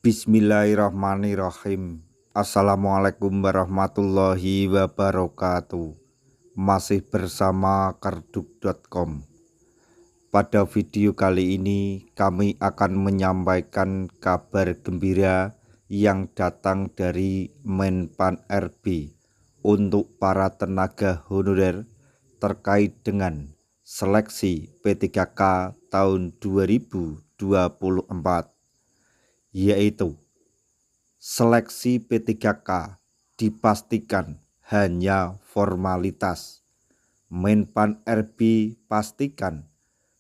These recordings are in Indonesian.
Bismillahirrahmanirrahim. Assalamualaikum warahmatullahi wabarakatuh. Masih bersama karduk.com. Pada video kali ini kami akan menyampaikan kabar gembira yang datang dari Menpan RB untuk para tenaga honorer terkait dengan seleksi P3K tahun 2024. Yaitu seleksi P3K dipastikan hanya formalitas. Menpan RB pastikan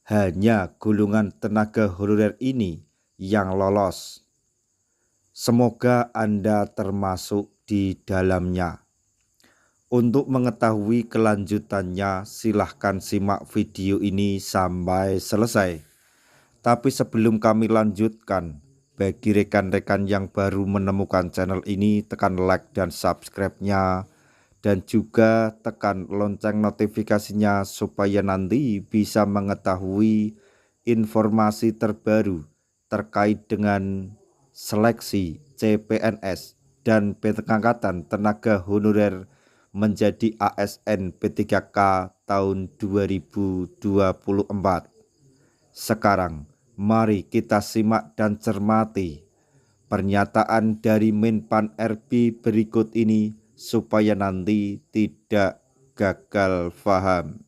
hanya golongan tenaga honorer ini yang lolos. Semoga Anda termasuk di dalamnya. Untuk mengetahui kelanjutannya, silahkan simak video ini sampai selesai. Tapi sebelum kami lanjutkan, bagi rekan-rekan yang baru menemukan channel ini, tekan like dan subscribe-nya, dan juga tekan lonceng notifikasinya supaya nanti bisa mengetahui informasi terbaru terkait dengan seleksi CPNS dan pengangkatan tenaga honorer menjadi ASN P3K tahun 2024. Sekarang mari kita simak dan cermati pernyataan dari Menpan RB berikut ini supaya nanti tidak gagal paham.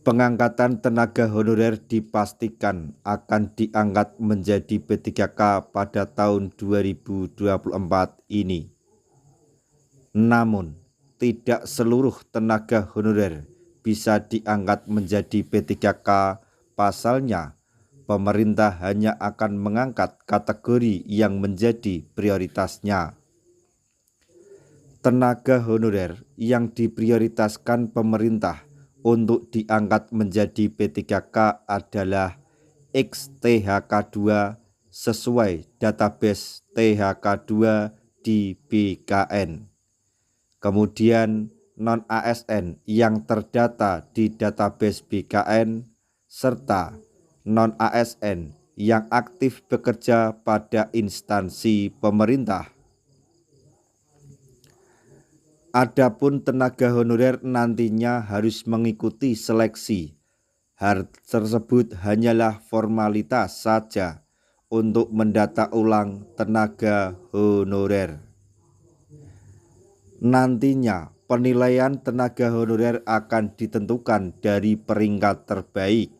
Pengangkatan tenaga honorer dipastikan akan diangkat menjadi P3K pada tahun 2024 ini. Namun, tidak seluruh tenaga honorer bisa diangkat menjadi P3K. Pasalnya, pemerintah hanya akan mengangkat kategori yang menjadi prioritasnya. Tenaga honorer yang diprioritaskan pemerintah untuk diangkat menjadi P3K adalah XTHK2 sesuai database THK2 di BKN. Kemudian non-ASN yang terdata di database BKN, serta non-ASN yang aktif bekerja pada instansi pemerintah. Adapun tenaga honorer nantinya harus mengikuti seleksi. Hal tersebut hanyalah formalitas saja untuk mendata ulang tenaga honorer. Nantinya penilaian tenaga honorer akan ditentukan dari peringkat terbaik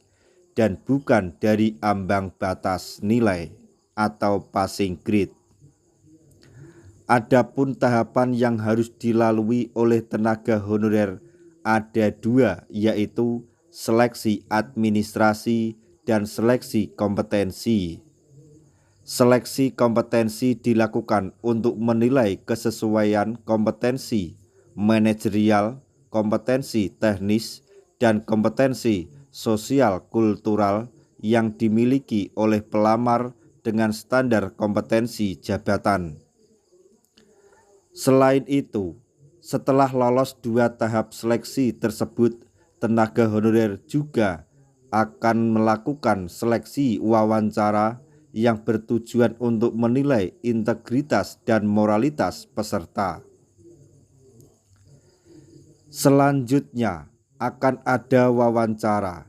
dan bukan dari ambang batas nilai atau passing grade. Adapun tahapan yang harus dilalui oleh tenaga honorer ada dua, yaitu seleksi administrasi dan seleksi kompetensi. Seleksi kompetensi dilakukan untuk menilai kesesuaian kompetensi manajerial, kompetensi teknis, dan kompetensi sosial kultural yang dimiliki oleh pelamar dengan standar kompetensi jabatan. Selain itu, setelah lolos dua tahap seleksi tersebut, tenaga honorer juga akan melakukan seleksi wawancara yang bertujuan untuk menilai integritas dan moralitas peserta. Selanjutnya akan ada wawancara.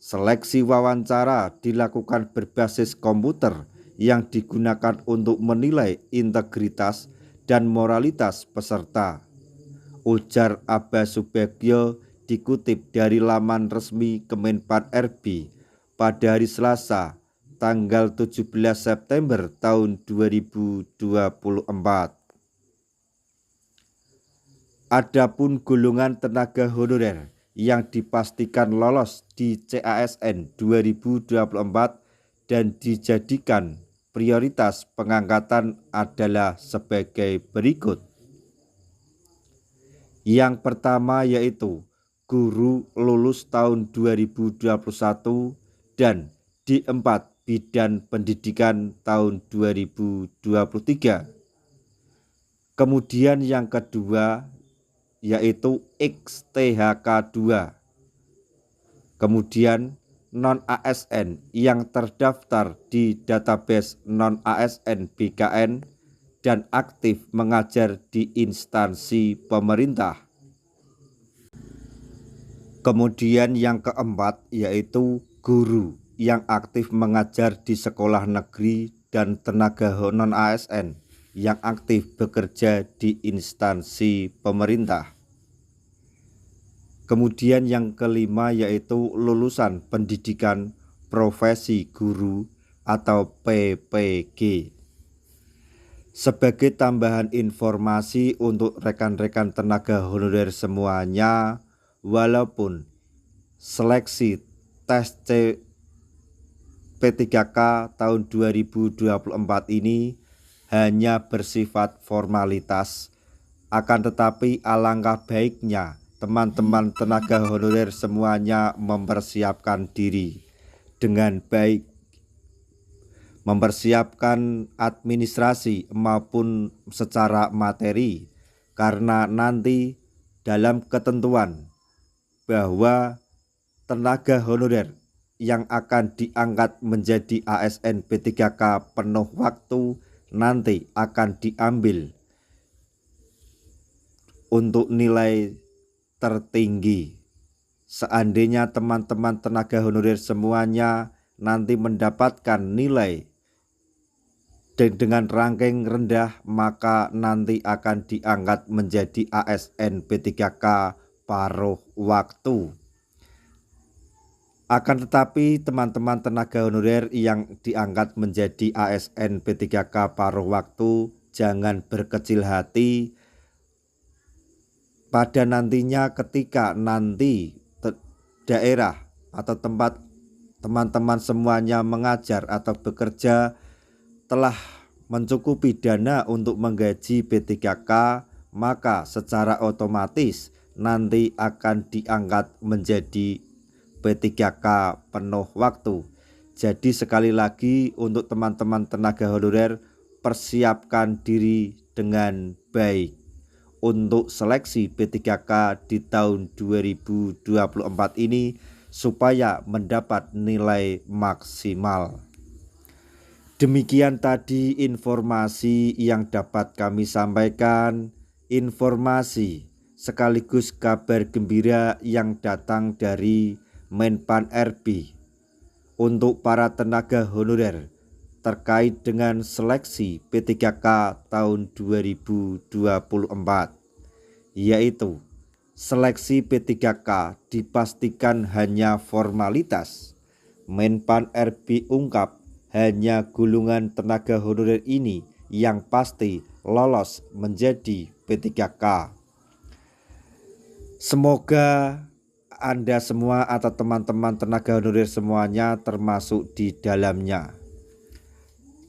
Seleksi wawancara dilakukan berbasis komputer yang digunakan untuk menilai integritas dan moralitas peserta, ujar Abbas Subagio dikutip dari laman resmi Kemenpan RB pada hari Selasa tanggal 17 September tahun 2024. Adapun golongan tenaga honorer yang dipastikan lolos di CASN 2024 dan dijadikan prioritas pengangkatan adalah sebagai berikut. Yang pertama yaitu guru lulus tahun 2021 dan D4 Bidan Pendidikan tahun 2023. Kemudian yang kedua yaitu XTHK2. Kemudian non-ASN yang terdaftar di database non-ASN BKN dan aktif mengajar di instansi pemerintah. Kemudian yang keempat yaitu guru yang aktif mengajar di sekolah negeri dan tenaga non-ASN yang aktif bekerja di instansi pemerintah. Kemudian yang kelima yaitu lulusan pendidikan profesi guru atau PPG. Sebagai tambahan informasi untuk rekan-rekan tenaga honorer semuanya, walaupun seleksi tes P3K tahun 2024 ini hanya bersifat formalitas, akan tetapi alangkah baiknya teman-teman tenaga honorer semuanya mempersiapkan diri dengan baik, mempersiapkan administrasi maupun secara materi, karena nanti dalam ketentuan bahwa tenaga honorer yang akan diangkat menjadi ASN P3K penuh waktu nanti akan diambil untuk nilai tertinggi. Seandainya teman-teman tenaga honorer semuanya nanti mendapatkan nilai dengan ranking rendah, maka nanti akan diangkat menjadi ASN P3K paruh waktu. Akan tetapi teman-teman tenaga honorer yang diangkat menjadi ASN P3K paruh waktu jangan berkecil hati pada nantinya ketika nanti daerah atau tempat teman-teman semuanya mengajar atau bekerja telah mencukupi dana untuk menggaji P3K, maka secara otomatis nanti akan diangkat menjadi P3K penuh waktu. Jadi sekali lagi untuk teman-teman tenaga honorer, persiapkan diri dengan baik untuk seleksi P3K di tahun 2024 ini supaya mendapat nilai maksimal. Demikian tadi informasi yang dapat kami sampaikan, informasi sekaligus kabar gembira yang datang dari Menpan RB untuk para tenaga honorer terkait dengan seleksi P3K tahun 2024, yaitu seleksi P3K dipastikan hanya formalitas. Menpan RB ungkap hanya golongan tenaga honorer ini yang pasti lolos menjadi P3K. Semoga Anda semua atau teman-teman tenaga honorer semuanya termasuk di dalamnya.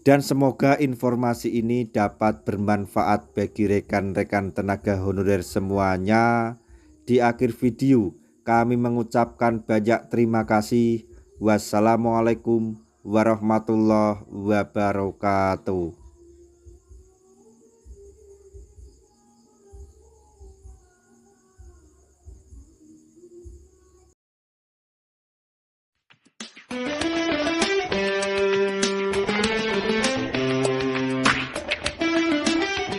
Dan semoga informasi ini dapat bermanfaat bagi rekan-rekan tenaga honorer semuanya. Di akhir video kami mengucapkan banyak terima kasih. Wassalamualaikum warahmatullahi wabarakatuh.